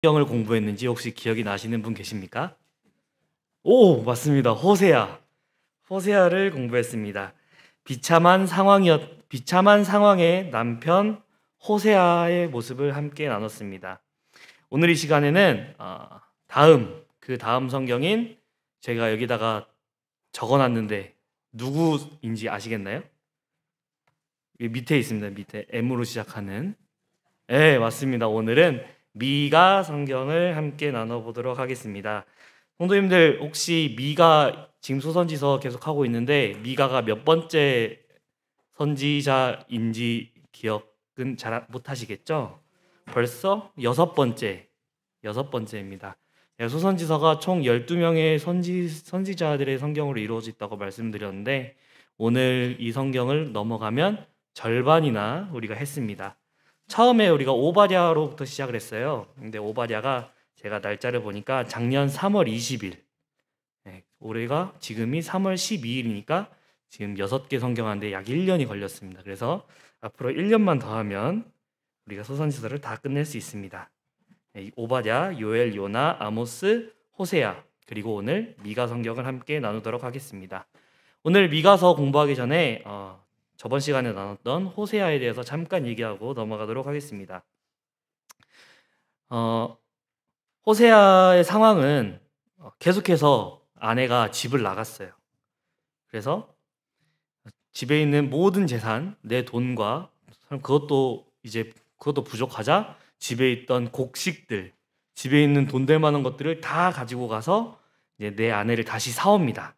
성경을 공부했는지 혹시 기억이 나시는 분 계십니까? 오, 맞습니다. 호세아를 공부했습니다. 비참한 상황의 남편 호세아의 모습을 함께 나눴습니다. 오늘 이 시간에는 그 다음 성경인 제가 여기다가 적어놨는데 누구인지 아시겠나요? 여기 밑에 있습니다. 밑에 M으로 시작하는. 네, 맞습니다. 오늘은 미가 성경을 함께 나눠보도록 하겠습니다. 성도님들 혹시 미가 지금 소선지서 계속 하고 있는데 미가가 몇 번째 선지자인지 기억은 잘 못하시겠죠? 벌써 여섯 번째입니다. 소선지서가 총 12명의 선지자들의 성경으로 이루어져 있다고 말씀드렸는데 오늘 이 성경을 넘어가면 절반이나 우리가 했습니다. 처음에 우리가 오바댜로부터 시작을 했어요. 근데 오바댜가 제가 날짜를 보니까 작년 3월 20일, 올해가 지금이 3월 12일이니까 지금 6개 성경하는데 약 1년이 걸렸습니다. 그래서 앞으로 1년만 더 하면 우리가 소선지서를 다 끝낼 수 있습니다. 오바댜, 요엘, 요나, 아모스, 호세아, 그리고 오늘 미가 성경을 함께 나누도록 하겠습니다. 오늘 미가서 공부하기 전에 저번 시간에 나눴던 호세아에 대해서 잠깐 얘기하고 넘어가도록 하겠습니다. 호세아의 상황은 계속해서 아내가 집을 나갔어요. 그래서 집에 있는 모든 재산, 내 돈과 그것도 부족하자 집에 있던 곡식들, 집에 있는 돈 될 만한 것들을 다 가지고 가서 이제 내 아내를 다시 사옵니다.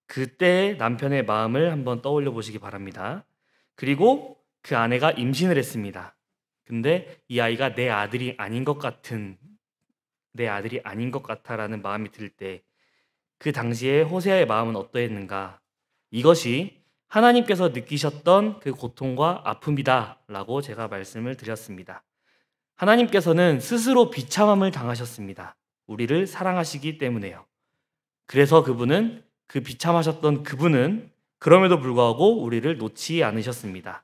그때 남편의 마음을 한번 떠올려 보시기 바랍니다. 그리고 그 아내가 임신을 했습니다. 근데 이 아이가 내 아들이 아닌 것 같아라는 마음이 들 때 그 당시에 호세아의 마음은 어떠했는가? 이것이 하나님께서 느끼셨던 그 고통과 아픔이다라고 제가 말씀을 드렸습니다. 하나님께서는 스스로 비참함을 당하셨습니다. 우리를 사랑하시기 때문에요. 그래서 그 비참하셨던 그분은 그럼에도 불구하고 우리를 놓지 않으셨습니다.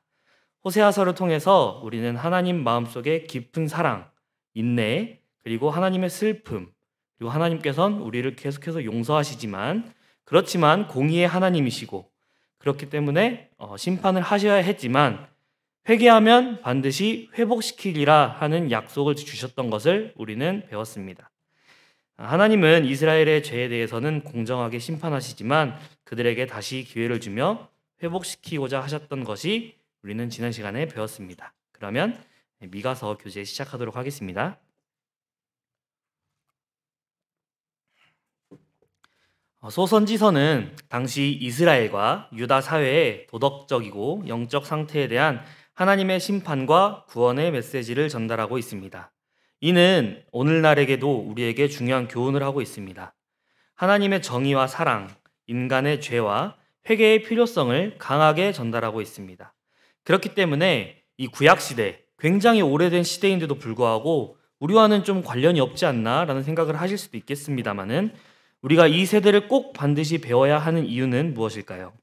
호세아서를 통해서 우리는 하나님 마음속에 깊은 사랑, 인내, 그리고 하나님의 슬픔, 그리고 하나님께서는 우리를 계속해서 용서하시지만 그렇지만 공의의 하나님이시고 그렇기 때문에 심판을 하셔야 했지만 회개하면 반드시 회복시키리라 하는 약속을 주셨던 것을 우리는 배웠습니다. 하나님은 이스라엘의 죄에 대해서는 공정하게 심판하시지만 그들에게 다시 기회를 주며 회복시키고자 하셨던 것이 우리는 지난 시간에 배웠습니다. 그러면 미가서 교재 시작하도록 하겠습니다. 소선지서는 당시 이스라엘과 유다 사회의 도덕적이고 영적 상태에 대한 하나님의 심판과 구원의 메시지를 전달하고 있습니다. 이는 오늘날에게도 우리에게 중요한 교훈을 하고 있습니다. 하나님의 정의와 사랑, 인간의 죄와 회개의 필요성을 강하게 전달하고 있습니다. 그렇기 때문에 이 구약시대, 굉장히 오래된 시대인데도 불구하고 우리와는 좀 관련이 없지 않나라는 생각을 하실 수도 있겠습니다만은 우리가 이 세대를 꼭 반드시 배워야 하는 이유는 무엇일까요?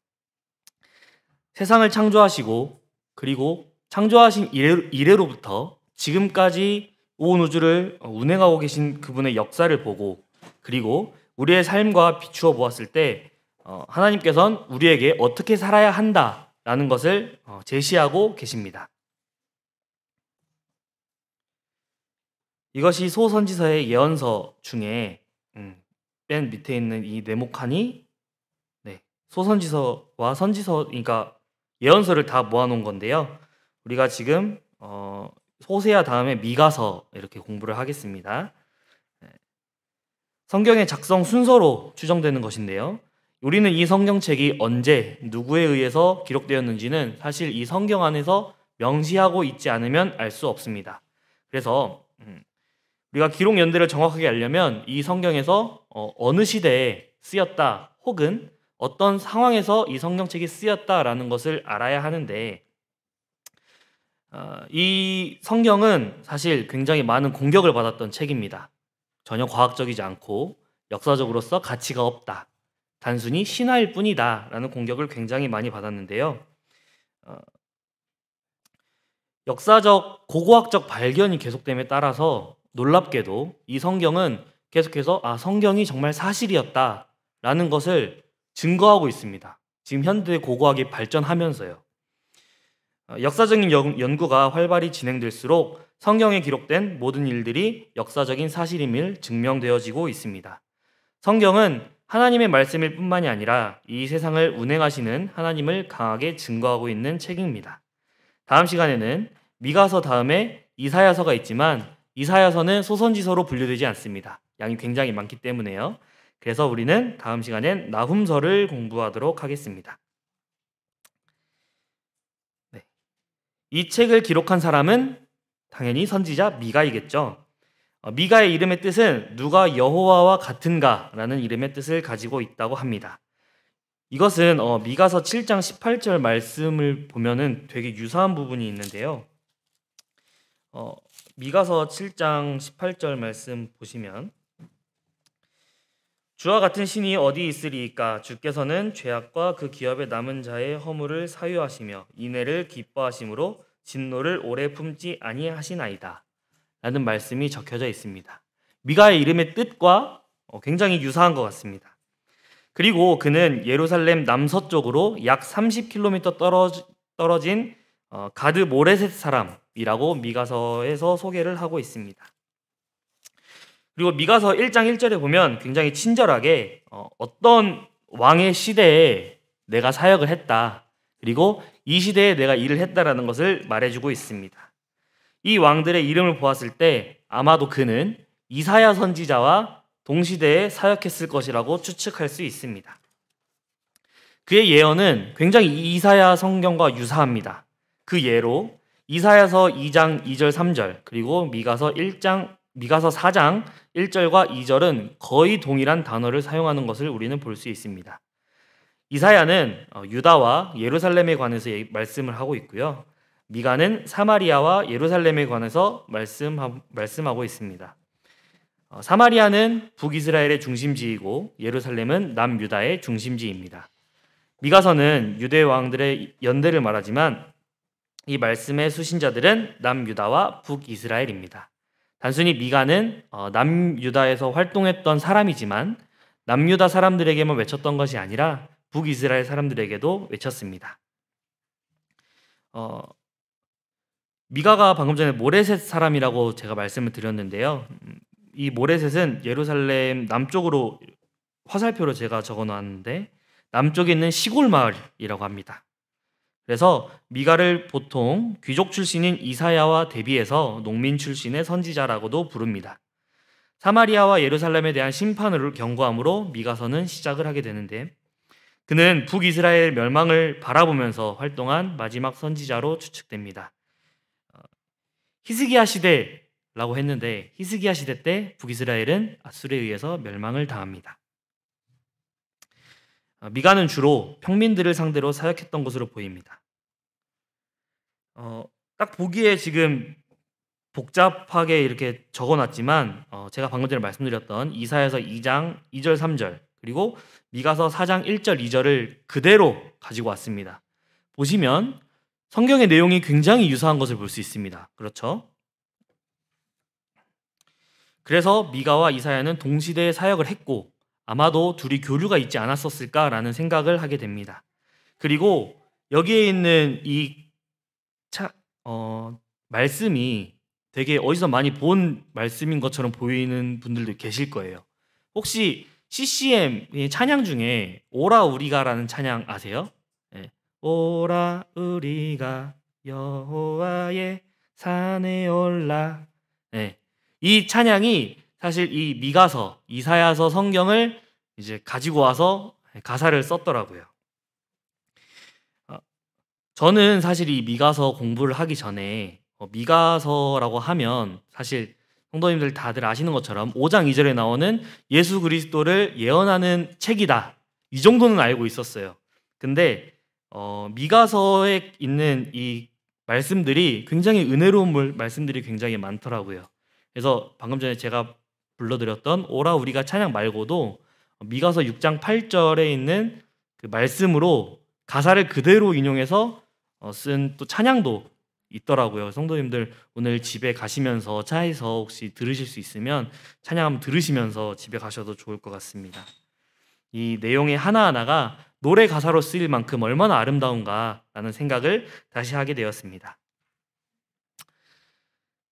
세상을 창조하시고 그리고 창조하신 이래로부터 지금까지 온 우주를 운행하고 계신 그분의 역사를 보고 그리고 우리의 삶과 비추어 보았을 때 하나님께서는 우리에게 어떻게 살아야 한다라는 것을 제시하고 계십니다. 이것이 소선지서의 예언서 중에 맨 밑에 있는 이 네모칸이 소선지서와 선지서, 그러니까 예언서를 다 모아놓은 건데요. 우리가 지금 호세아 다음에 미가서 이렇게 공부를 하겠습니다. 성경의 작성 순서로 추정되는 것인데요. 우리는 이 성경책이 언제 누구에 의해서 기록되었는지는 사실 이 성경 안에서 명시하고 있지 않으면 알 수 없습니다. 그래서 우리가 기록 연대를 정확하게 알려면 이 성경에서 어느 시대에 쓰였다 혹은 어떤 상황에서 이 성경책이 쓰였다라는 것을 알아야 하는데 이 성경은 사실 굉장히 많은 공격을 받았던 책입니다. 전혀 과학적이지 않고 역사적으로서 가치가 없다. 단순히 신화일 뿐이다 라는 공격을 굉장히 많이 받았는데요. 역사적 고고학적 발견이 계속됨에 따라서 놀랍게도 이 성경은 계속해서 성경이 정말 사실이었다라는 것을 증거하고 있습니다. 지금 현대 고고학이 발전하면서요. 역사적인 연구가 활발히 진행될수록 성경에 기록된 모든 일들이 역사적인 사실임을 증명되어지고 있습니다. 성경은 하나님의 말씀일 뿐만이 아니라 이 세상을 운행하시는 하나님을 강하게 증거하고 있는 책입니다. 다음 시간에는 미가서 다음에 이사야서가 있지만 이사야서는 소선지서로 분류되지 않습니다. 양이 굉장히 많기 때문에요. 그래서 우리는 다음 시간엔 나훔서를 공부하도록 하겠습니다. 네. 이 책을 기록한 사람은 당연히 선지자 미가이겠죠. 미가의 이름의 뜻은 누가 여호와와 같은가라는 이름의 뜻을 가지고 있다고 합니다. 이것은 미가서 7장 18절 말씀을 보면은 되게 유사한 부분이 있는데요. 미가서 7장 18절 말씀 보시면 주와 같은 신이 어디 있으리이까 주께서는 죄악과 그 기업에 남은 자의 허물을 사유하시며 인애를 기뻐하심으로 진노를 오래 품지 아니하시나이다 라는 말씀이 적혀져 있습니다. 미가의 이름의 뜻과 굉장히 유사한 것 같습니다. 그리고 그는 예루살렘 남서쪽으로 약 30km 떨어진 가드 모레셋 사람이라고 미가서에서 소개를 하고 있습니다. 그리고 미가서 1장 1절에 보면 굉장히 친절하게 어떤 왕의 시대에 내가 사역을 했다. 그리고 이 시대에 내가 일을 했다라는 것을 말해주고 있습니다. 이 왕들의 이름을 보았을 때 아마도 그는 이사야 선지자와 동시대에 사역했을 것이라고 추측할 수 있습니다. 그의 예언은 굉장히 이사야 성경과 유사합니다. 그 예로 이사야서 2장 2절 3절 그리고 미가서 4장 1절과 2절은 거의 동일한 단어를 사용하는 것을 우리는 볼 수 있습니다. 이사야는 유다와 예루살렘에 관해서 말씀을 하고 있고요. 미가는 사마리아와 예루살렘에 관해서 말씀하고 있습니다. 사마리아는 북이스라엘의 중심지이고 예루살렘은 남유다의 중심지입니다. 미가서는 유대 왕들의 연대를 말하지만 이 말씀의 수신자들은 남유다와 북이스라엘입니다. 단순히 미가는 남유다에서 활동했던 사람이지만 남유다 사람들에게만 외쳤던 것이 아니라 북이스라엘 사람들에게도 외쳤습니다. 미가가 방금 전에 모레셋 사람이라고 제가 말씀을 드렸는데요. 이 모레셋은 예루살렘 남쪽으로 화살표로 제가 적어놨는데 남쪽에 있는 시골 마을이라고 합니다. 그래서 미가를 보통 귀족 출신인 이사야와 대비해서 농민 출신의 선지자라고도 부릅니다. 사마리아와 예루살렘에 대한 심판을 경고함으로 미가서는 시작을 하게 되는데 그는 북이스라엘 멸망을 바라보면서 활동한 마지막 선지자로 추측됩니다. 히스기야 시대라고 했는데 히스기야 시대 때 북이스라엘은 아수르에 의해서 멸망을 당합니다. 미가는 주로 평민들을 상대로 사역했던 것으로 보입니다. 딱 보기에 지금 복잡하게 이렇게 적어놨지만 제가 방금 전에 말씀드렸던 이사야서 2장 2절 3절 그리고 미가서 4장 1절 2절을 그대로 가지고 왔습니다. 보시면 성경의 내용이 굉장히 유사한 것을 볼 수 있습니다. 그렇죠? 그래서 미가와 이사야는 동시대에 사역을 했고 아마도 둘이 교류가 있지 않았었을까라는 생각을 하게 됩니다. 그리고 여기에 있는 이 말씀이 되게 어디서 많이 본 말씀인 것처럼 보이는 분들도 계실 거예요. 혹시 CCM 찬양 중에 오라 우리가라는 찬양 아세요? 네. 오라 우리가 여호와의 산에 올라. 네. 이 찬양이 사실 이 미가서, 이사야서 성경을 이제 가지고 와서 가사를 썼더라고요. 저는 사실 이 미가서 공부를 하기 전에 미가서라고 하면 사실 성도님들 다들 아시는 것처럼 5장 2절에 나오는 예수 그리스도를 예언하는 책이다. 이 정도는 알고 있었어요. 근데 미가서에 있는 이 말씀들이 굉장히 은혜로운 말씀들이 굉장히 많더라고요. 그래서 방금 전에 제가 불러드렸던 오라 우리가 찬양 말고도 미가서 6장 8절에 있는 그 말씀으로 가사를 그대로 인용해서 쓴 또 찬양도 있더라고요. 성도님들 오늘 집에 가시면서 차에서 혹시 들으실 수 있으면 찬양 한번 들으시면서 집에 가셔도 좋을 것 같습니다. 이 내용의 하나하나가 노래 가사로 쓰일 만큼 얼마나 아름다운가라는 생각을 다시 하게 되었습니다.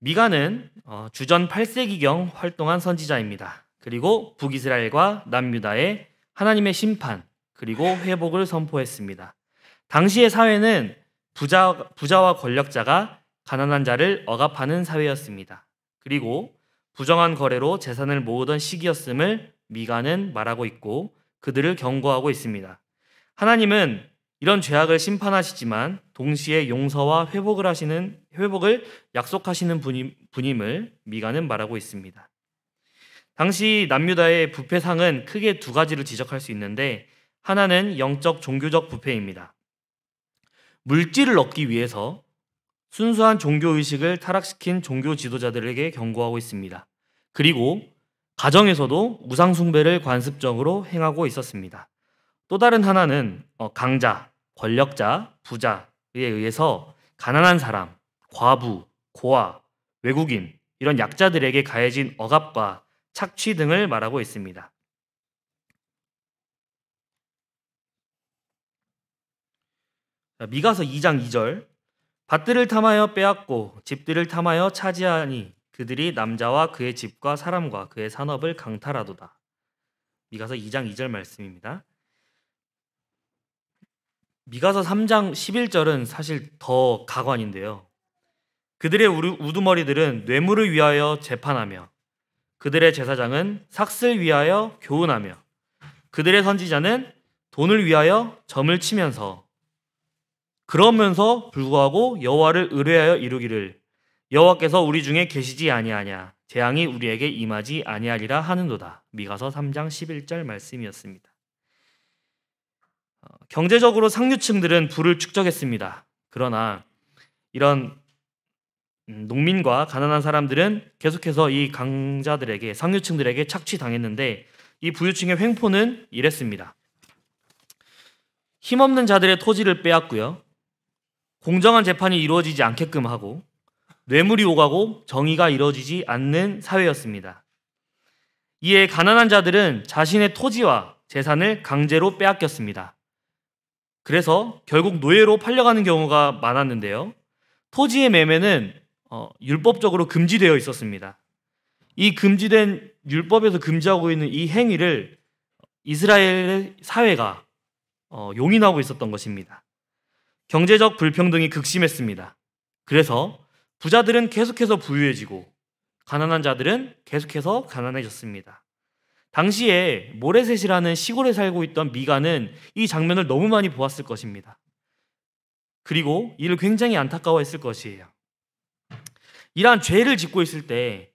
미가는 주전 8세기경 활동한 선지자입니다. 그리고 북이스라엘과 남유다의 하나님의 심판 그리고 회복을 선포했습니다. 당시의 사회는 부자와 권력자가 가난한 자를 억압하는 사회였습니다. 그리고 부정한 거래로 재산을 모으던 시기였음을 미가는 말하고 있고 그들을 경고하고 있습니다. 하나님은 이런 죄악을 심판하시지만 동시에 용서와 회복을 약속하시는 분임을 미가는 말하고 있습니다. 당시 남유다의 부패상은 크게 두 가지를 지적할 수 있는데 하나는 영적 종교적 부패입니다. 물질을 얻기 위해서 순수한 종교의식을 타락시킨 종교 지도자들에게 경고하고 있습니다. 그리고 가정에서도 우상숭배를 관습적으로 행하고 있었습니다. 또 다른 하나는 강자, 권력자, 부자에 의해서 가난한 사람, 과부, 고아, 외국인 이런 약자들에게 가해진 억압과 착취 등을 말하고 있습니다. 미가서 2장 2절 밭들을 탐하여 빼앗고 집들을 탐하여 차지하니 그들이 남자와 그의 집과 사람과 그의 산업을 강탈하도다. 미가서 2장 2절 말씀입니다. 미가서 3장 11절은 사실 더 가관인데요. 그들의 우두머리들은 뇌물을 위하여 재판하며 그들의 제사장은 삭슬 위하여 교훈하며 그들의 선지자는 돈을 위하여 점을 치면서 그러면서 불구하고 여호와를 의뢰하여 이루기를 여호와께서 우리 중에 계시지 아니하냐 재앙이 우리에게 임하지 아니하리라 하는도다. 미가서 3장 11절 말씀이었습니다. 경제적으로 상류층들은 부를 축적했습니다. 그러나 이런 농민과 가난한 사람들은 계속해서 이 강자들에게 상류층들에게 착취당했는데 이 부유층의 횡포는 이랬습니다. 힘없는 자들의 토지를 빼앗고요. 공정한 재판이 이루어지지 않게끔 하고 뇌물이 오가고 정의가 이루어지지 않는 사회였습니다. 이에 가난한 자들은 자신의 토지와 재산을 강제로 빼앗겼습니다. 그래서 결국 노예로 팔려가는 경우가 많았는데요. 토지의 매매는 율법적으로 금지되어 있었습니다. 이 금지된 율법에서 금지하고 있는 이 행위를 이스라엘의 사회가 용인하고 있었던 것입니다. 경제적 불평등이 극심했습니다. 그래서 부자들은 계속해서 부유해지고 가난한 자들은 계속해서 가난해졌습니다. 당시에 모레셋이라는 시골에 살고 있던 미가는 이 장면을 너무 많이 보았을 것입니다. 그리고 이를 굉장히 안타까워했을 것이에요. 이러한 죄를 짓고 있을 때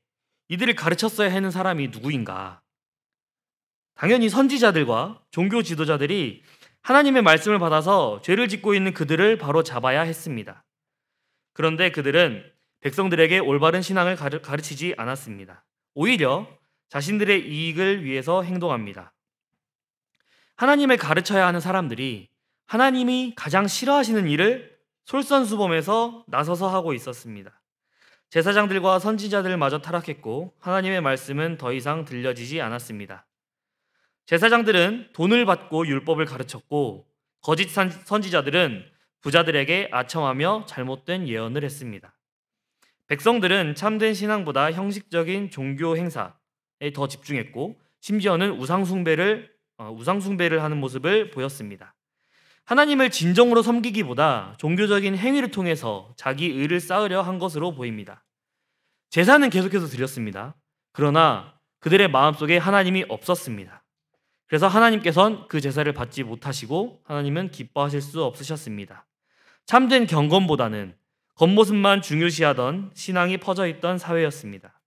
이들을 가르쳤어야 하는 사람이 누구인가? 당연히 선지자들과 종교 지도자들이 하나님의 말씀을 받아서 죄를 짓고 있는 그들을 바로 잡아야 했습니다. 그런데 그들은 백성들에게 올바른 신앙을 가르치지 않았습니다. 오히려 자신들의 이익을 위해서 행동합니다. 하나님을 가르쳐야 하는 사람들이 하나님이 가장 싫어하시는 일을 솔선수범해서 나서서 하고 있었습니다. 제사장들과 선지자들마저 타락했고 하나님의 말씀은 더 이상 들려지지 않았습니다. 제사장들은 돈을 받고 율법을 가르쳤고 거짓 선지자들은 부자들에게 아첨하며 잘못된 예언을 했습니다. 백성들은 참된 신앙보다 형식적인 종교 행사에 더 집중했고 심지어는 우상숭배를 하는 모습을 보였습니다. 하나님을 진정으로 섬기기보다 종교적인 행위를 통해서 자기 의를 쌓으려 한 것으로 보입니다. 제사는 계속해서 드렸습니다. 그러나 그들의 마음속에 하나님이 없었습니다. 그래서 하나님께서는 그 제사를 받지 못하시고 하나님은 기뻐하실 수 없으셨습니다. 참된 경건보다는 겉모습만 중요시하던 신앙이 퍼져있던 사회였습니다.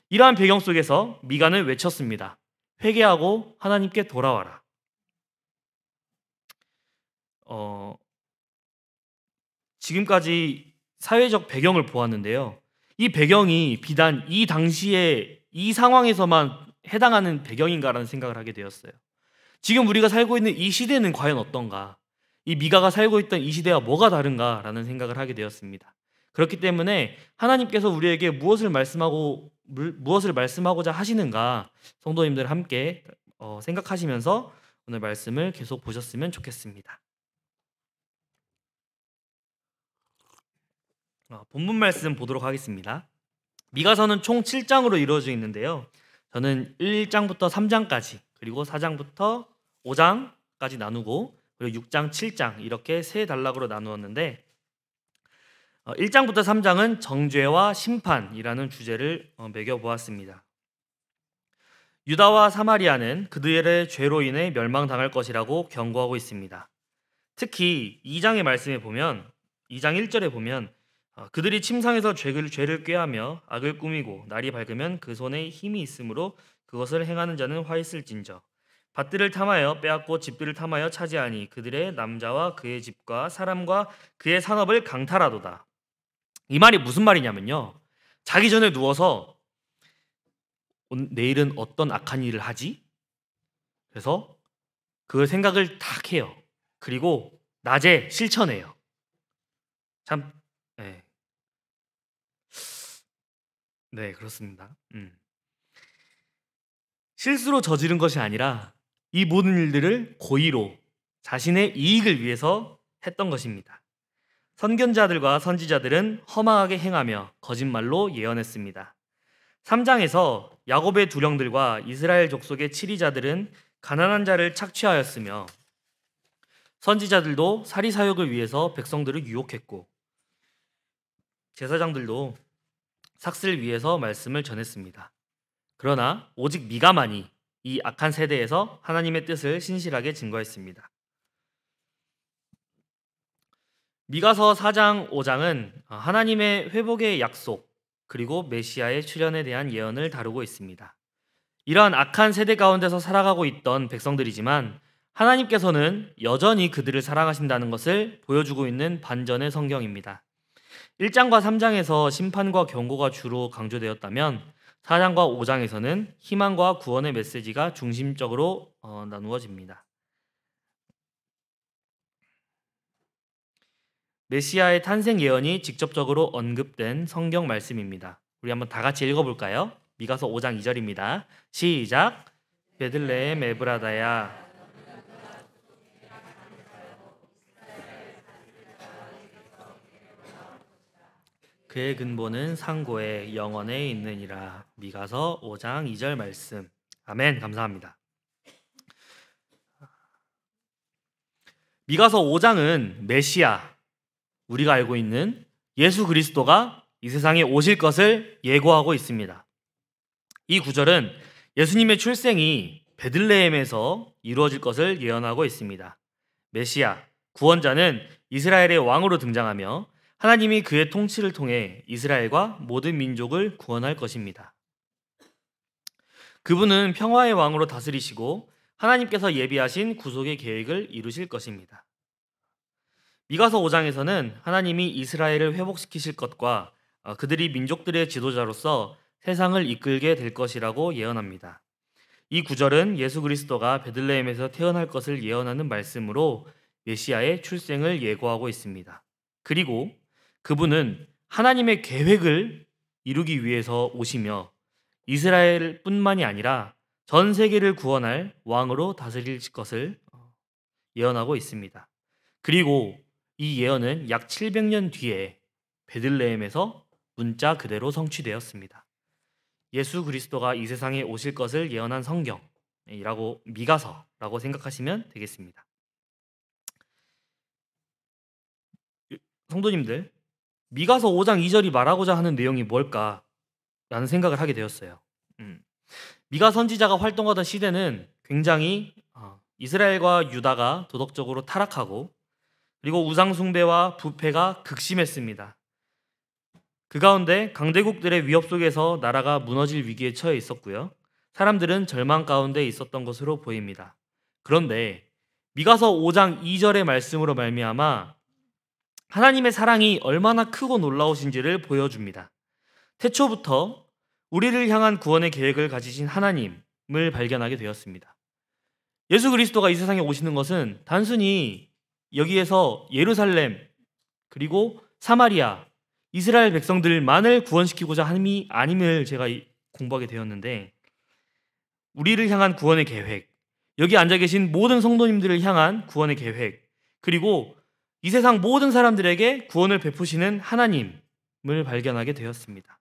이러한 배경 속에서 미가는 외쳤습니다. 회개하고 하나님께 돌아와라. 지금까지 사회적 배경을 보았는데요. 이 배경이 비단 이 당시에 이 상황에서만 해당하는 배경인가라는 생각을 하게 되었어요. 지금 우리가 살고 있는 이 시대는 과연 어떤가? 이 미가가 살고 있던 이 시대와 뭐가 다른가라는 생각을 하게 되었습니다. 그렇기 때문에 하나님께서 우리에게 무엇을 말씀하고자 하시는가, 성도님들 함께 생각하시면서 오늘 말씀을 계속 보셨으면 좋겠습니다. 본문 말씀 보도록 하겠습니다. 미가서는 총 7장으로 이루어져 있는데요. 저는 1장부터 3장까지, 그리고 4장부터 5장까지 나누고, 그리고 6장, 7장 이렇게 세 단락으로 나누었는데 1장부터 3장은 정죄와 심판이라는 주제를 매겨보았습니다. 유다와 사마리아는 그들의 죄로 인해 멸망당할 것이라고 경고하고 있습니다. 특히 2장의 말씀에 보면, 2장 1절에 보면 그들이 침상에서 죄를 꾀하며 악을 꾸미고 날이 밝으면 그 손에 힘이 있으므로 그것을 행하는 자는 화 있을진저. 밭들을 탐하여 빼앗고 집들을 탐하여 차지하니 그들의 남자와 그의 집과 사람과 그의 산업을 강탈하도다. 이 말이 무슨 말이냐면요, 자기 전에 누워서 내일은 어떤 악한 일을 하지? 그래서 그 생각을 딱 해요. 그리고 낮에 실천해요. 참, 네, 그렇습니다. 실수로 저지른 것이 아니라 이 모든 일들을 고의로 자신의 이익을 위해서 했던 것입니다. 선견자들과 선지자들은 허망하게 행하며 거짓말로 예언했습니다. 3장에서 야곱의 두령들과 이스라엘 족속의 치리자들은 가난한 자를 착취하였으며, 선지자들도 사리사욕을 위해서 백성들을 유혹했고, 제사장들도 삭슬을 위해서 말씀을 전했습니다. 그러나 오직 미가만이 이 악한 세대에서 하나님의 뜻을 신실하게 증거했습니다. 미가서 4장, 5장은 하나님의 회복의 약속, 그리고 메시아의 출현에 대한 예언을 다루고 있습니다. 이러한 악한 세대 가운데서 살아가고 있던 백성들이지만 하나님께서는 여전히 그들을 사랑하신다는 것을 보여주고 있는 반전의 성경입니다. 1장과 3장에서 심판과 경고가 주로 강조되었다면 4장과 5장에서는 희망과 구원의 메시지가 중심적으로 나누어집니다. 메시아의 탄생 예언이 직접적으로 언급된 성경 말씀입니다. 우리 한번 다 같이 읽어볼까요? 미가서 5장 2절입니다. 시작. 베들레헴 에브라다야, 그의 근본은 상고의 영원에 있느니라. 미가서 5장 2절 말씀. 아멘. 감사합니다. 미가서 5장은 메시아, 우리가 알고 있는 예수 그리스도가 이 세상에 오실 것을 예고하고 있습니다. 이 구절은 예수님의 출생이 베들레헴에서 이루어질 것을 예언하고 있습니다. 메시아, 구원자는 이스라엘의 왕으로 등장하며 하나님이 그의 통치를 통해 이스라엘과 모든 민족을 구원할 것입니다. 그분은 평화의 왕으로 다스리시고 하나님께서 예비하신 구속의 계획을 이루실 것입니다. 미가서 5장에서는 하나님이 이스라엘을 회복시키실 것과 그들이 민족들의 지도자로서 세상을 이끌게 될 것이라고 예언합니다. 이 구절은 예수 그리스도가 베들레헴에서 태어날 것을 예언하는 말씀으로 메시아의 출생을 예고하고 있습니다. 그리고 그분은 하나님의 계획을 이루기 위해서 오시며 이스라엘뿐만이 아니라 전 세계를 구원할 왕으로 다스릴 것을 예언하고 있습니다. 그리고 이 예언은 약 700년 뒤에 베들레헴에서 문자 그대로 성취되었습니다. 예수 그리스도가 이 세상에 오실 것을 예언한 성경이라고, 미가서라고 생각하시면 되겠습니다. 성도님들, 미가서 5장 2절이 말하고자 하는 내용이 뭘까? 라는 생각을 하게 되었어요. 미가 선지자가 활동하던 시대는 굉장히 이스라엘과 유다가 도덕적으로 타락하고, 그리고 우상숭배와 부패가 극심했습니다. 그 가운데 강대국들의 위협 속에서 나라가 무너질 위기에 처해 있었고요. 사람들은 절망 가운데 있었던 것으로 보입니다. 그런데 미가서 5장 2절의 말씀으로 말미암아 하나님의 사랑이 얼마나 크고 놀라우신지를 보여줍니다. 태초부터 우리를 향한 구원의 계획을 가지신 하나님을 발견하게 되었습니다. 예수 그리스도가 이 세상에 오시는 것은 단순히 여기에서 예루살렘 그리고 사마리아 이스라엘 백성들만을 구원시키고자 함이 아님을 제가 공부하게 되었는데, 우리를 향한 구원의 계획, 여기 앉아 계신 모든 성도님들을 향한 구원의 계획, 그리고 이 세상 모든 사람들에게 구원을 베푸시는 하나님을 발견하게 되었습니다.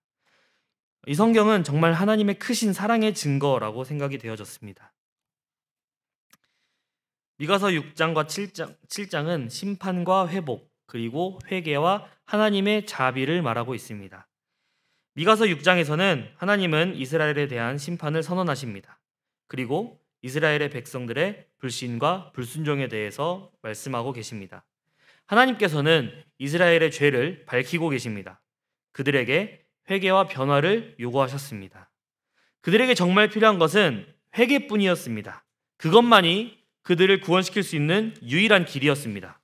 이 성경은 정말 하나님의 크신 사랑의 증거라고 생각이 되어졌습니다. 미가서 6장과 7장은 심판과 회복, 그리고 회개와 하나님의 자비를 말하고 있습니다. 미가서 6장에서는 하나님은 이스라엘에 대한 심판을 선언하십니다. 그리고 이스라엘의 백성들의 불신과 불순종에 대해서 말씀하고 계십니다. 하나님께서는 이스라엘의 죄를 밝히고 계십니다. 그들에게 회개와 변화를 요구하셨습니다. 그들에게 정말 필요한 것은 회개뿐이었습니다. 그것만이 그들을 구원시킬 수 있는 유일한 길이었습니다.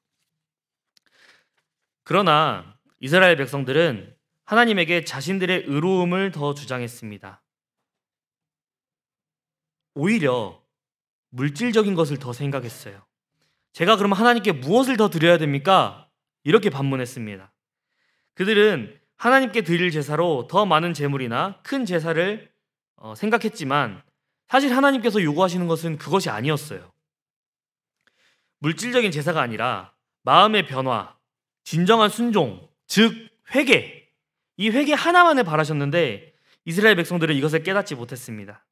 그러나 이스라엘 백성들은 하나님에게 자신들의 의로움을 더 주장했습니다. 오히려 물질적인 것을 더 생각했어요. 제가 그럼 하나님께 무엇을 더 드려야 됩니까? 이렇게 반문했습니다. 그들은 하나님께 드릴 제사로 더 많은 제물이나 큰 제사를 생각했지만, 사실 하나님께서 요구하시는 것은 그것이 아니었어요. 물질적인 제사가 아니라 마음의 변화, 진정한 순종, 즉 회개, 이 회개 하나만을 바라셨는데 이스라엘 백성들은 이것을 깨닫지 못했습니다.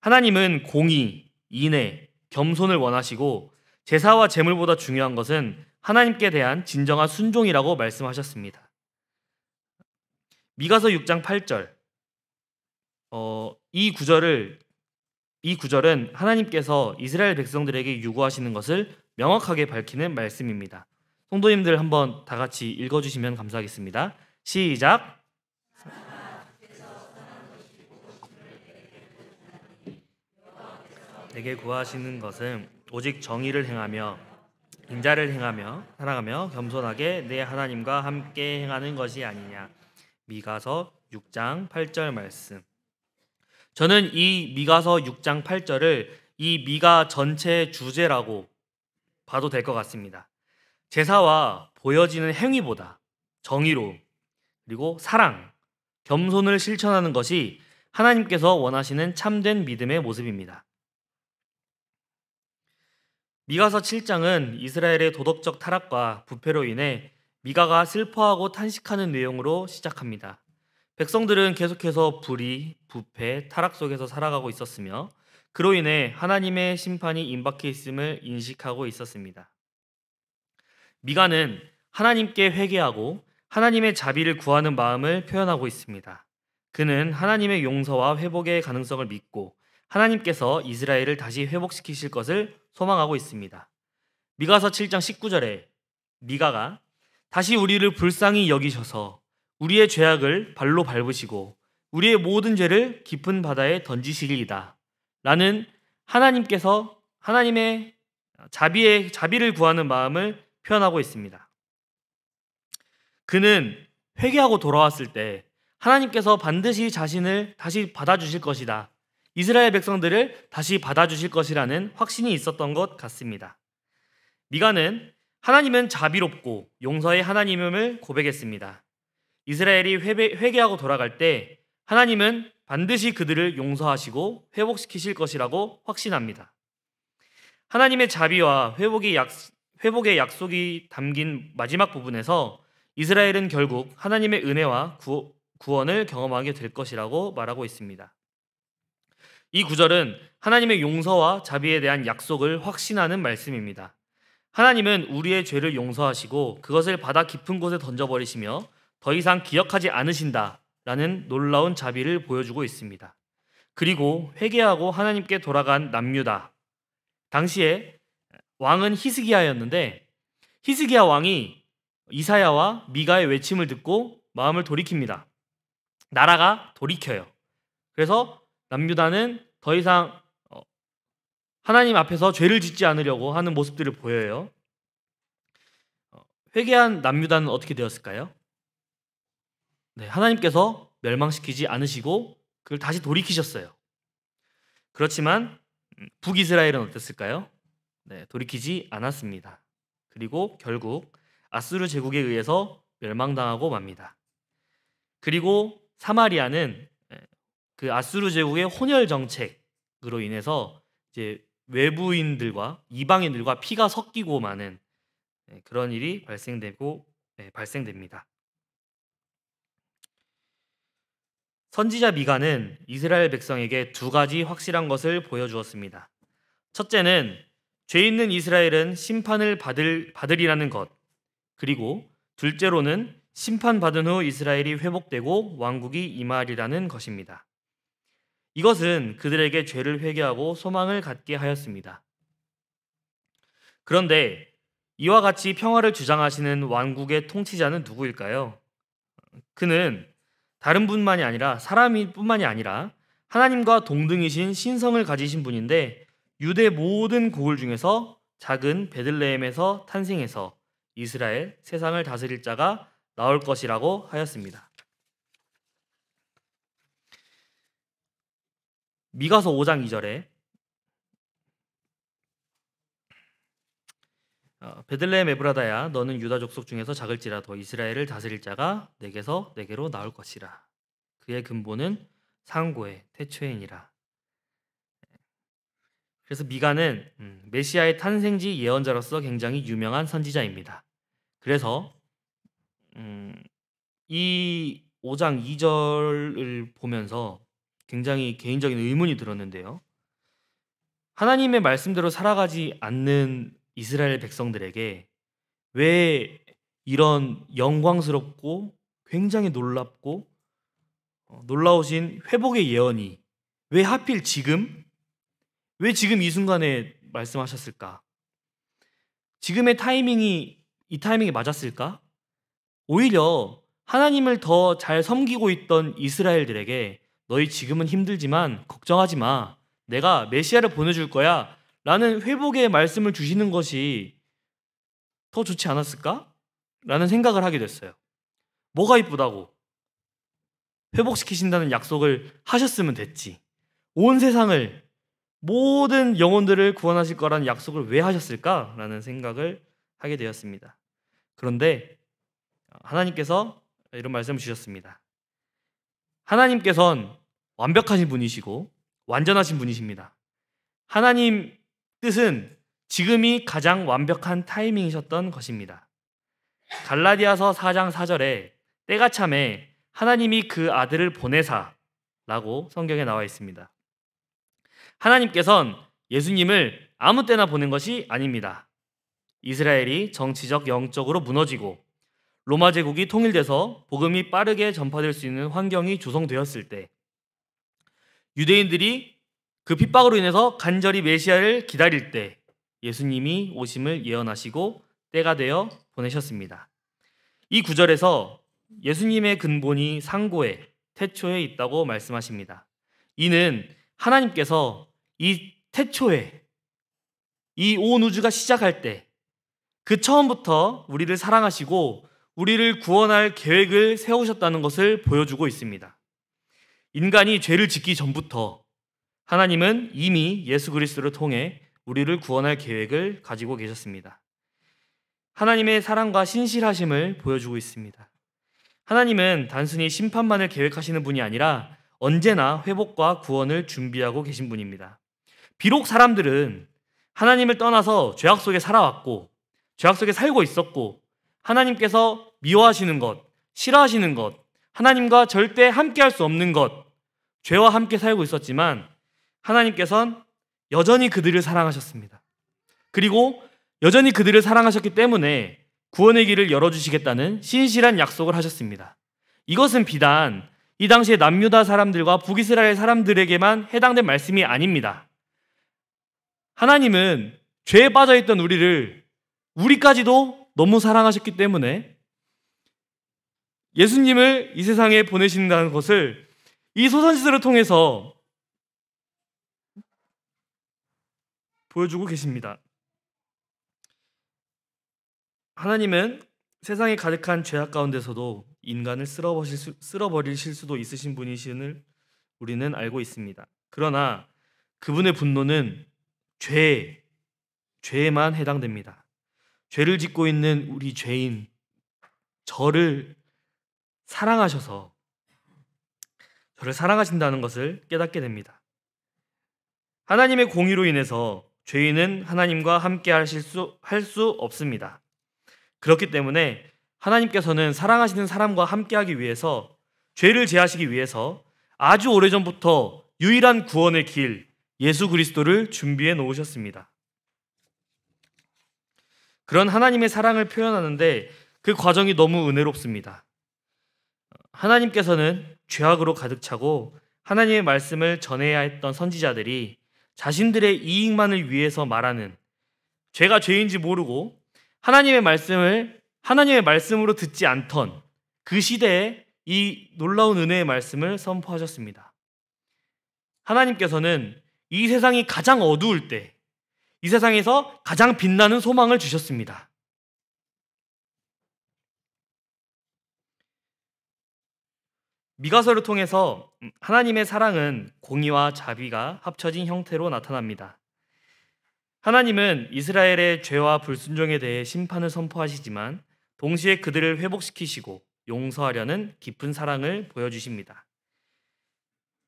하나님은 공의, 인애, 겸손을 원하시고 제사와 제물보다 중요한 것은 하나님께 대한 진정한 순종이라고 말씀하셨습니다. 미가서 6장 8절, 이 구절은 하나님께서 이스라엘 백성들에게 요구하시는 것을 명확하게 밝히는 말씀입니다. 성도님들 한번 다 같이 읽어주시면 감사하겠습니다. 시작. 내게 구하시는 것은 오직 정의를 행하며 인자를 행하며 사랑하며 겸손하게 내 하나님과 함께 행하는 것이 아니냐. 미가서 6장 8절 말씀. 저는 이 미가서 6장 8절을 이 미가 전체의 주제라고 봐도 될 것 같습니다. 제사와 보여지는 행위보다 정의로, 그리고 사랑, 겸손을 실천하는 것이 하나님께서 원하시는 참된 믿음의 모습입니다. 미가서 7장은 이스라엘의 도덕적 타락과 부패로 인해 미가가 슬퍼하고 탄식하는 내용으로 시작합니다. 백성들은 계속해서 불의, 부패, 타락 속에서 살아가고 있었으며 그로 인해 하나님의 심판이 임박해 있음을 인식하고 있었습니다. 미가는 하나님께 회개하고 하나님의 자비를 구하는 마음을 표현하고 있습니다. 그는 하나님의 용서와 회복의 가능성을 믿고 하나님께서 이스라엘을 다시 회복시키실 것을 소망하고 있습니다. 미가서 7장 19절에 미가가 다시 우리를 불쌍히 여기셔서 우리의 죄악을 발로 밟으시고 우리의 모든 죄를 깊은 바다에 던지시리이다 라는 하나님께서 하나님의 자비를 구하는 마음을 표현하고 있습니다. 그는 회개하고 돌아왔을 때 하나님께서 반드시 자신을 다시 받아주실 것이다, 이스라엘 백성들을 다시 받아주실 것이라는 확신이 있었던 것 같습니다. 미가는 하나님은 자비롭고 용서의 하나님임을 고백했습니다. 이스라엘이 회개하고 돌아갈 때 하나님은 반드시 그들을 용서하시고 회복시키실 것이라고 확신합니다. 하나님의 자비와 회복의 약속이 담긴 마지막 부분에서 이스라엘은 결국 하나님의 은혜와 구원을 경험하게 될 것이라고 말하고 있습니다. 이 구절은 하나님의 용서와 자비에 대한 약속을 확신하는 말씀입니다. 하나님은 우리의 죄를 용서하시고 그것을 바다 깊은 곳에 던져버리시며 더 이상 기억하지 않으신다라는 놀라운 자비를 보여주고 있습니다. 그리고 회개하고 하나님께 돌아간 남유다, 당시에 왕은 히스기야였는데 히스기야 왕이 이사야와 미가의 외침을 듣고 마음을 돌이킵니다. 나라가 돌이켜요. 그래서 남유다는 더 이상 하나님 앞에서 죄를 짓지 않으려고 하는 모습들을 보여요. 회개한 남유다는 어떻게 되었을까요? 네, 하나님께서 멸망시키지 않으시고 그걸 다시 돌이키셨어요. 그렇지만 북이스라엘은 어땠을까요? 네, 돌이키지 않았습니다. 그리고 결국 아수르 제국에 의해서 멸망당하고 맙니다. 그리고 사마리아는 그 아수르 제국의 혼혈 정책으로 인해서 이제 외부인들과 이방인들과 피가 섞이고 마는 그런 일이 발생됩니다. 선지자 미가는 이스라엘 백성에게 두 가지 확실한 것을 보여주었습니다. 첫째는 죄 있는 이스라엘은 심판을 받으리라는 것, 그리고 둘째로는 심판받은 후 이스라엘이 회복되고 왕국이 임하리라는 것입니다. 이것은 그들에게 죄를 회개하고 소망을 갖게 하였습니다. 그런데 이와 같이 평화를 주장하시는 왕국의 통치자는 누구일까요? 그는 다른 분만이 아니라 사람뿐만이 아니라 하나님과 동등이신 신성을 가지신 분인데 유대 모든 고을 중에서 작은 베들레헴에서 탄생해서 이스라엘 세상을 다스릴 자가 나올 것이라고 하였습니다. 미가서 5장 2절에 베들레헴 에브라다야 너는 유다 족속 중에서 작을지라도 이스라엘을 다스릴 자가 내게로 나올 것이라. 그의 근본은 상고의 태초에니라. 그래서 미가는 메시아의 탄생지 예언자로서 굉장히 유명한 선지자입니다. 그래서 이 5장 2절을 보면서 굉장히 개인적인 의문이 들었는데요. 하나님의 말씀대로 살아가지 않는 이스라엘 백성들에게 왜 이런 영광스럽고 굉장히 놀랍고 놀라우신 회복의 예언이 왜 하필 지금? 왜 지금 이 순간에 말씀하셨을까? 지금의 이 타이밍이 맞았을까? 오히려 하나님을 더 잘 섬기고 있던 이스라엘들에게 너희 지금은 힘들지만 걱정하지 마. 내가 메시아를 보내줄 거야. 라는 회복의 말씀을 주시는 것이 더 좋지 않았을까? 라는 생각을 하게 됐어요. 뭐가 이쁘다고? 회복시키신다는 약속을 하셨으면 됐지. 온 세상을 모든 영혼들을 구원하실 거라는 약속을 왜 하셨을까? 라는 생각을 하게 되었습니다. 그런데 하나님께서 이런 말씀을 주셨습니다. 하나님께서는 완벽하신 분이시고 완전하신 분이십니다. 하나님 뜻은 지금이 가장 완벽한 타이밍이셨던 것입니다. 갈라디아서 4장 4절에 때가 참에 하나님이 그 아들을 보내사 라고 성경에 나와 있습니다. 하나님께서는 예수님을 아무 때나 보낸 것이 아닙니다. 이스라엘이 정치적 영적으로 무너지고 로마 제국이 통일돼서 복음이 빠르게 전파될 수 있는 환경이 조성되었을 때 유대인들이 그 핍박으로 인해서 간절히 메시아를 기다릴 때 예수님이 오심을 예언하시고 때가 되어 보내셨습니다. 이 구절에서 예수님의 근본이 상고에 태초에 있다고 말씀하십니다. 이는 하나님께서 이 태초에 이 온 우주가 시작할 때 그 처음부터 우리를 사랑하시고 우리를 구원할 계획을 세우셨다는 것을 보여주고 있습니다. 인간이 죄를 짓기 전부터 하나님은 이미 예수 그리스도를 통해 우리를 구원할 계획을 가지고 계셨습니다. 하나님의 사랑과 신실하심을 보여주고 있습니다. 하나님은 단순히 심판만을 계획하시는 분이 아니라 언제나 회복과 구원을 준비하고 계신 분입니다. 비록 사람들은 하나님을 떠나서 죄악 속에 살아왔고 죄악 속에 살고 있었고 하나님께서 미워하시는 것, 싫어하시는 것, 하나님과 절대 함께할 수 없는 것, 죄와 함께 살고 있었지만 하나님께서는 여전히 그들을 사랑하셨습니다. 그리고 여전히 그들을 사랑하셨기 때문에 구원의 길을 열어주시겠다는 신실한 약속을 하셨습니다. 이것은 비단 이 당시에 남유다 사람들과 북이스라엘 사람들에게만 해당된 말씀이 아닙니다. 하나님은 죄에 빠져있던 우리까지도 너무 사랑하셨기 때문에 예수님을 이 세상에 보내신다는 것을 이 소선지서를 통해서 보여주고 계십니다. 하나님은 세상에 가득한 죄악 가운데서도 인간을 쓸어버리실 수도 있으신 분이심을 우리는 알고 있습니다. 그러나 그분의 분노는 죄에만 해당됩니다. 죄를 짓고 있는 우리 죄인 저를 사랑하셔서 저를 사랑하신다는 것을 깨닫게 됩니다. 하나님의 공의로 인해서 죄인은 하나님과 함께 할 수 없습니다. 그렇기 때문에 하나님께서는 사랑하시는 사람과 함께하기 위해서, 죄를 제하시기 위해서 아주 오래전부터 유일한 구원의 길, 예수 그리스도를 준비해 놓으셨습니다. 그런 하나님의 사랑을 표현하는데 그 과정이 너무 은혜롭습니다. 하나님께서는 죄악으로 가득 차고 하나님의 말씀을 전해야 했던 선지자들이 자신들의 이익만을 위해서 말하는, 죄가 죄인지 모르고 하나님의 말씀으로 듣지 않던 그 시대에 이 놀라운 은혜의 말씀을 선포하셨습니다. 하나님께서는 이 세상이 가장 어두울 때, 이 세상에서 가장 빛나는 소망을 주셨습니다. 미가서를 통해서 하나님의 사랑은 공의와 자비가 합쳐진 형태로 나타납니다. 하나님은 이스라엘의 죄와 불순종에 대해 심판을 선포하시지만 동시에 그들을 회복시키시고 용서하려는 깊은 사랑을 보여주십니다.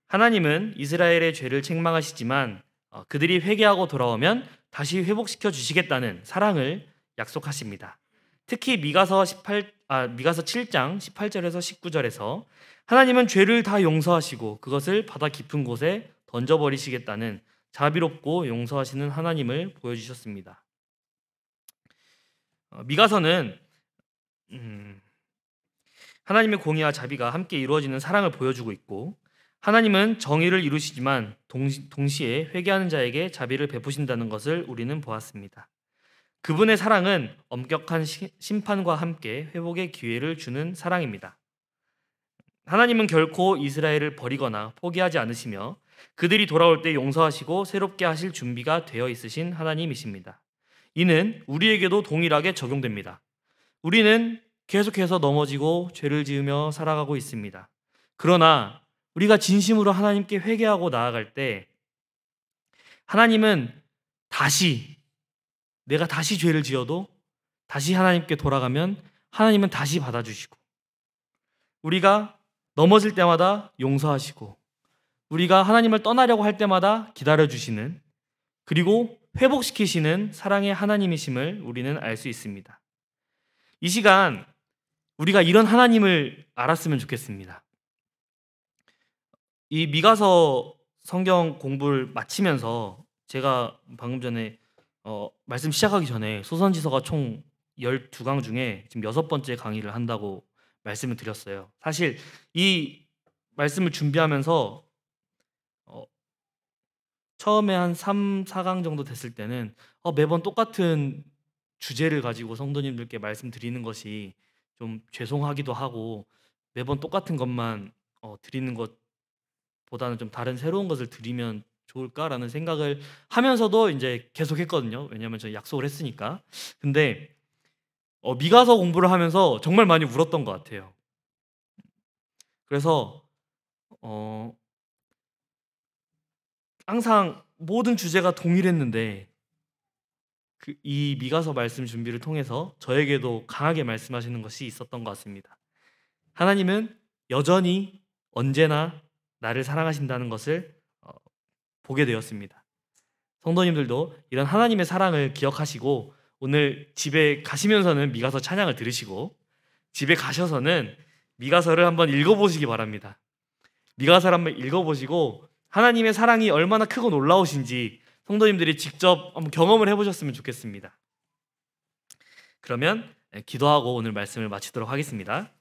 하나님은 이스라엘의 죄를 책망하시지만 그들이 회개하고 돌아오면 다시 회복시켜 주시겠다는 사랑을 약속하십니다. 특히 미가서 7장 18절에서 19절에서 하나님은 죄를 다 용서하시고 그것을 바다 깊은 곳에 던져버리시겠다는 자비롭고 용서하시는 하나님을 보여주셨습니다. 미가서는 하나님의 공의와 자비가 함께 이루어지는 사랑을 보여주고 있고, 하나님은 정의를 이루시지만 동시에 회개하는 자에게 자비를 베푸신다는 것을 우리는 보았습니다. 그분의 사랑은 엄격한 심판과 함께 회복의 기회를 주는 사랑입니다. 하나님은 결코 이스라엘을 버리거나 포기하지 않으시며 그들이 돌아올 때 용서하시고 새롭게 하실 준비가 되어 있으신 하나님이십니다. 이는 우리에게도 동일하게 적용됩니다. 우리는 계속해서 넘어지고 죄를 지으며 살아가고 있습니다. 그러나 우리가 진심으로 하나님께 회개하고 나아갈 때 하나님은 내가 다시 죄를 지어도 다시 하나님께 돌아가면 하나님은 다시 받아주시고, 우리가 넘어질 때마다 용서하시고, 우리가 하나님을 떠나려고 할 때마다 기다려주시는, 그리고 회복시키시는 사랑의 하나님이심을 우리는 알 수 있습니다. 이 시간 우리가 이런 하나님을 알았으면 좋겠습니다. 이 미가서 성경 공부를 마치면서 제가 방금 전에 말씀 시작하기 전에 소선지서가 총 12강 중에 지금 6번째 강의를 한다고 말씀을 드렸어요. 사실 이 말씀을 준비하면서 처음에 한 3, 4강 정도 됐을 때는 매번 똑같은 주제를 가지고 성도님들께 말씀드리는 것이 좀 죄송하기도 하고, 매번 똑같은 것만 드리는 것보다는 좀 다른 새로운 것을 드리면 좋을까라는 생각을 하면서도 이제 계속 했거든요. 왜냐하면 저희 약속을 했으니까. 근데 미가서 공부를 하면서 정말 많이 울었던 것 같아요. 그래서 항상 모든 주제가 동일했는데 이 미가서 말씀 준비를 통해서 저에게도 강하게 말씀하시는 것이 있었던 것 같습니다. 하나님은 여전히 언제나 나를 사랑하신다는 것을 보게 되었습니다. 성도님들도 이런 하나님의 사랑을 기억하시고 오늘 집에 가시면서는 미가서 찬양을 들으시고 집에 가셔서는 미가서를 한번 읽어보시기 바랍니다. 미가서를 한번 읽어보시고 하나님의 사랑이 얼마나 크고 놀라우신지 성도님들이 직접 한번 경험을 해보셨으면 좋겠습니다. 그러면 기도하고 오늘 말씀을 마치도록 하겠습니다.